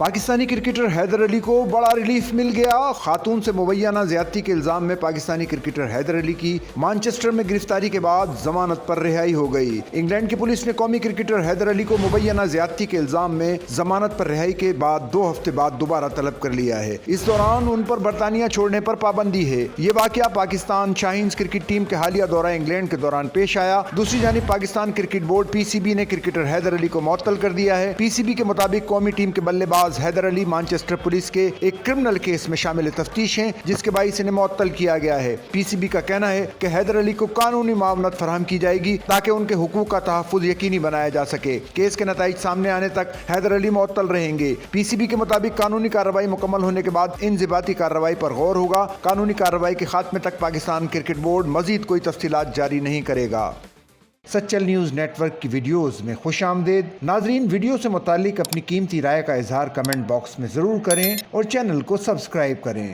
Pakistani cricketer Haider علی کو بڑا relief مل گیا۔ خاتون سے مبینہ زیادتی کے الزام میں پاکستانی کرکٹر حیدر علی کی مانچسٹر میں گرفتاری کے بعد ضمانت پر رہائی ہو گئی۔ انگلینڈ کی پولیس نے قومی کرکٹر حیدر علی کو مبینہ زیادتی کے الزام میں ضمانت پر رہائی کے بعد 2 ہفتے بعد دوبارہ طلب کر لیا ہے۔ اس دوران ان پر برطانیہ چھوڑنے پر پابندی ہے۔ یہ واقعہ پاکستان شاہینز کرکٹ ٹیم کے حالیہ دورہ انگلینڈ کے دوران پیش آیا۔ دوسری جانب پاکستان کرکٹ بورڈ PCB نے کرکٹر حیدر علی کو معطل کر دیا ہے۔ PCB کے مطابق قومی ٹیم کے بلے باز حیدر علی مانچسٹر پولیس کے ایک کرمنل کیس میں شامل تفتیش ہیں، جس کے باعث انہیں معطل کیا گیا ہے۔ PCB کا کہنا ہے کہ حیدر علی کو قانونی معاونت فراہم کی جائے گی تاکہ ان کے حقوق کا تحفظ یقینی بنایا جا سکے۔ کیس کے نتائج سامنے آنے تک حیدر علی معطل رہیں گے۔ PCB کے مطابق قانونی کارروائی مکمل ہونے کے بعد انضباطی کارروائی پر غور ہوگا۔ قانونی کارروائی کے خاتمے تک پاکستان کرکٹ بورڈ مزید کوئی تفصیلات جاری نہیں کرے گا۔ سچل نیوز نیٹ ورک کی ویڈیوز میں خوش آمدید۔ ناظرین، ویڈیو سے متعلق اپنی قیمتی رائے کا اظہار کمنٹ باکس میں ضرور کریں اور چینل کو سبسکرائب کریں۔